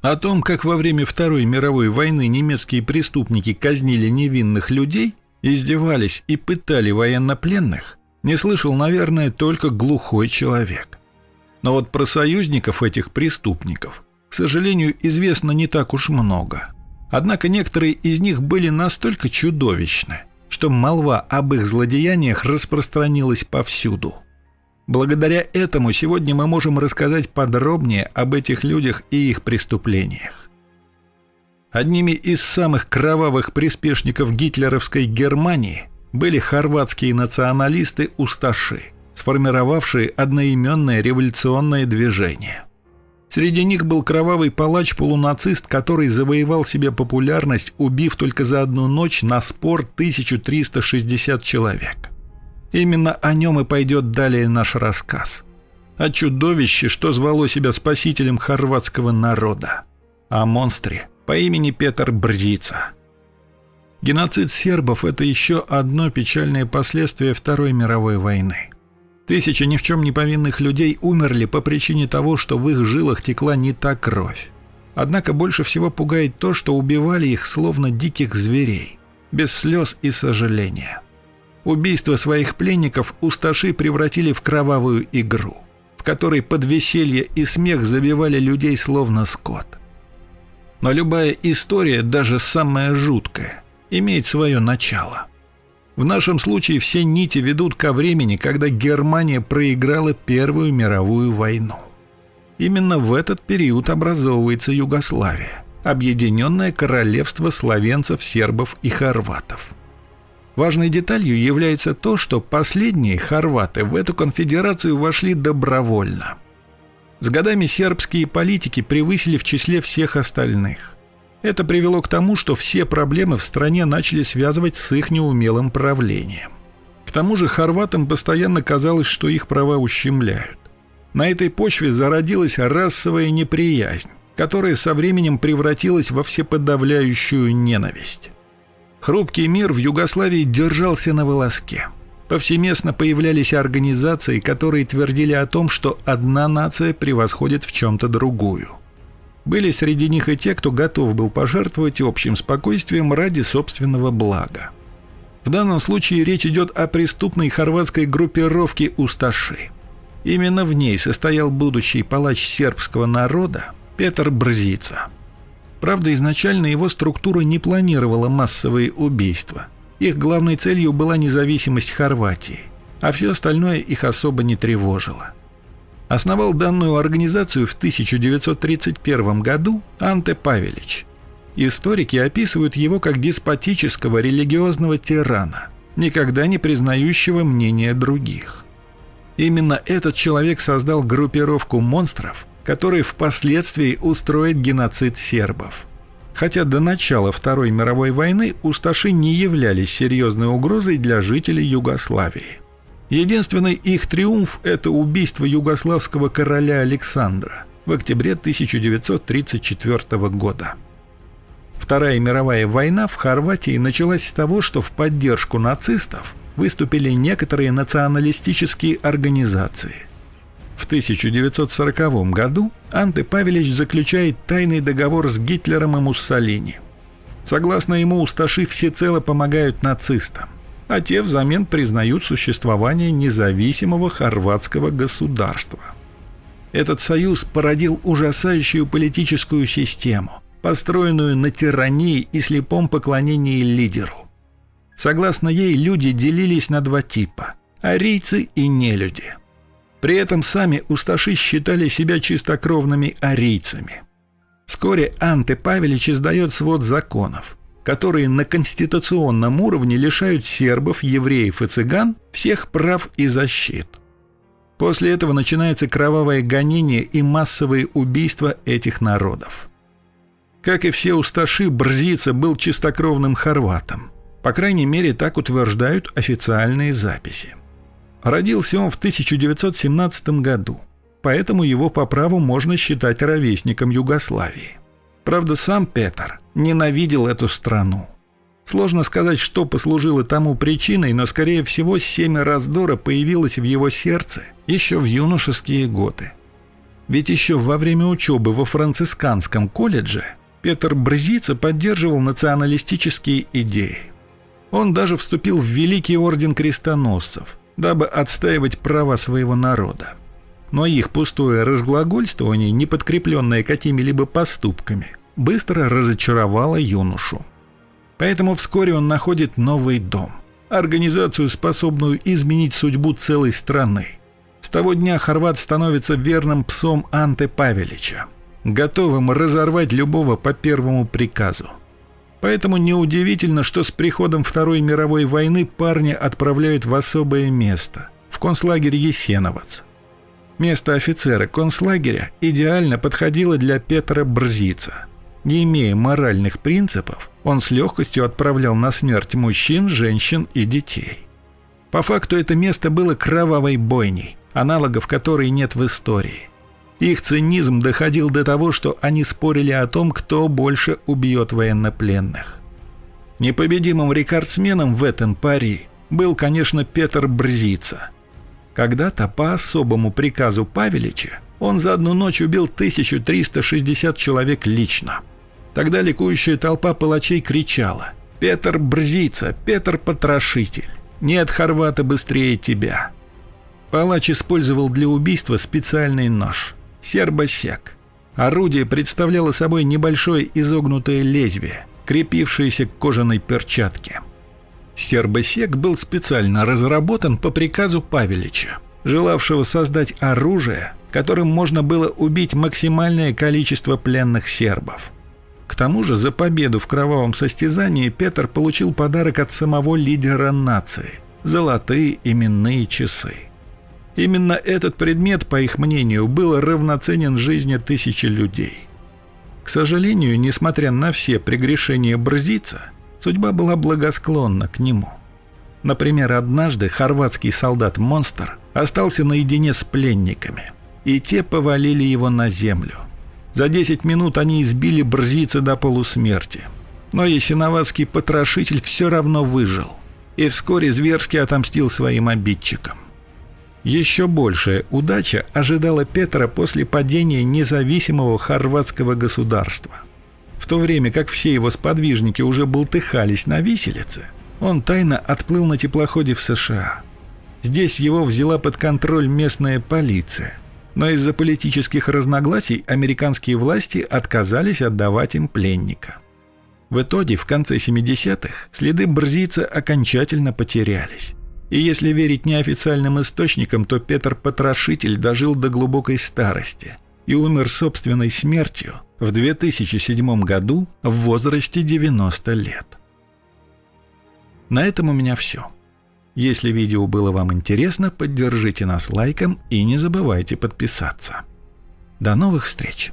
О том, как во время Второй мировой войны немецкие преступники казнили невинных людей, издевались и пытали военнопленных, не слышал, наверное, только глухой человек. Но вот про союзников этих преступников, к сожалению, известно не так уж много. Однако некоторые из них были настолько чудовищны, что молва об их злодеяниях распространилась повсюду. Благодаря этому сегодня мы можем рассказать подробнее об этих людях и их преступлениях. Одними из самых кровавых приспешников гитлеровской Германии были хорватские националисты-усташи, сформировавшие одноименное революционное движение. Среди них был кровавый палач-полунацист, который завоевал себе популярность, убив только за одну ночь на спор 1360 человек. Именно о нем и пойдет далее наш рассказ. О чудовище, что звало себя спасителем хорватского народа. О монстре по имени Петар Брзица. Геноцид сербов – это еще одно печальное последствие Второй мировой войны. Тысячи ни в чем не повинных людей умерли по причине того, что в их жилах текла не та кровь. Однако больше всего пугает то, что убивали их словно диких зверей, без слез и сожаления. Убийство своих пленников усташи превратили в кровавую игру, в которой под веселье и смех забивали людей словно скот. Но любая история, даже самая жуткая, имеет свое начало. В нашем случае все нити ведут ко времени, когда Германия проиграла Первую мировую войну. Именно в этот период образовывается Югославия, объединенное королевство словенцев, сербов и хорватов. Важной деталью является то, что последние хорваты в эту конфедерацию вошли добровольно. С годами сербские политики превысили в числе всех остальных. Это привело к тому, что все проблемы в стране начали связывать с их неумелым правлением. К тому же хорватам постоянно казалось, что их права ущемляют. На этой почве зародилась расовая неприязнь, которая со временем превратилась во всеподавляющую ненависть. Хрупкий мир в Югославии держался на волоске. Повсеместно появлялись организации, которые твердили о том, что одна нация превосходит в чем-то другую. Были среди них и те, кто готов был пожертвовать общим спокойствием ради собственного блага. В данном случае речь идет о преступной хорватской группировке усташи. Именно в ней состоял будущий палач сербского народа Петар Брзица. Правда, изначально его структура не планировала массовые убийства. Их главной целью была независимость Хорватии, а все остальное их особо не тревожило. Основал данную организацию в 1931 году Анте Павелич. Историки описывают его как деспотического религиозного тирана, никогда не признающего мнения других. Именно этот человек создал группировку монстров, который впоследствии устроит геноцид сербов. Хотя до начала Второй мировой войны усташи не являлись серьезной угрозой для жителей Югославии. Единственный их триумф – это убийство югославского короля Александра в октябре 1934 года. Вторая мировая война в Хорватии началась с того, что в поддержку нацистов выступили некоторые националистические организации. В 1940 году Анте Павелич заключает тайный договор с Гитлером и Муссолини. Согласно ему, усташи всецело помогают нацистам, а те взамен признают существование независимого хорватского государства. Этот союз породил ужасающую политическую систему, построенную на тирании и слепом поклонении лидеру. Согласно ей, люди делились на два типа – арийцы и нелюди. При этом сами усташи считали себя чистокровными арийцами. Вскоре Анте Павелич издает свод законов, которые на конституционном уровне лишают сербов, евреев и цыган всех прав и защит. После этого начинается кровавое гонение и массовые убийства этих народов. Как и все усташи, Брзица был чистокровным хорватом. По крайней мере, так утверждают официальные записи. Родился он в 1917 году, поэтому его по праву можно считать ровесником Югославии. Правда, сам Петар ненавидел эту страну. Сложно сказать, что послужило тому причиной, но, скорее всего, семя раздора появилось в его сердце еще в юношеские годы. Ведь еще во время учебы во францисканском колледже Петр Брзица поддерживал националистические идеи. Он даже вступил в Великий орден крестоносцев, дабы отстаивать права своего народа. Но их пустое разглагольствование, не подкрепленное какими-либо поступками, быстро разочаровало юношу. Поэтому вскоре он находит новый дом, организацию, способную изменить судьбу целой страны. С того дня хорват становится верным псом Анте Павелича, готовым разорвать любого по первому приказу. Поэтому неудивительно, что с приходом Второй мировой войны парня отправляют в особое место – в концлагерь Ясеновец. Место офицера концлагеря идеально подходило для Петра Брзица. Не имея моральных принципов, он с легкостью отправлял на смерть мужчин, женщин и детей. По факту это место было кровавой бойней, аналогов которой нет в истории. Их цинизм доходил до того, что они спорили о том, кто больше убьет военнопленных. Непобедимым рекордсменом в этом пари был, конечно, Петр Брзица. Когда-то по особому приказу Павелича он за одну ночь убил 1360 человек лично. Тогда ликующая толпа палачей кричала: «Петр Брзица, Петр Потрошитель! Нет хорвата быстрее тебя!» Палач использовал для убийства специальный нож – сербосек. Орудие представляло собой небольшое изогнутое лезвие, крепившееся к кожаной перчатке. Сербосек был специально разработан по приказу Павелича, желавшего создать оружие, которым можно было убить максимальное количество пленных сербов. К тому же за победу в кровавом состязании Петр получил подарок от самого лидера нации – золотые именные часы. Именно этот предмет, по их мнению, был равноценен жизни тысячи людей. К сожалению, несмотря на все прегрешения Брзица, судьба была благосклонна к нему. Например, однажды хорватский солдат-монстр остался наедине с пленниками, и те повалили его на землю. За 10 минут они избили Брзица до полусмерти. Но ясеновацкий потрошитель все равно выжил и вскоре зверски отомстил своим обидчикам. Еще большая удача ожидала Петра после падения независимого хорватского государства. В то время как все его сподвижники уже бултыхались на виселице, он тайно отплыл на теплоходе в США. Здесь его взяла под контроль местная полиция, но из-за политических разногласий американские власти отказались отдавать им пленника. В итоге, в конце 70-х, следы Брзица окончательно потерялись. И если верить неофициальным источникам, то Петр Потрошитель дожил до глубокой старости и умер собственной смертью в 2007 году в возрасте 90 лет. На этом у меня все. Если видео было вам интересно, поддержите нас лайком и не забывайте подписаться. До новых встреч!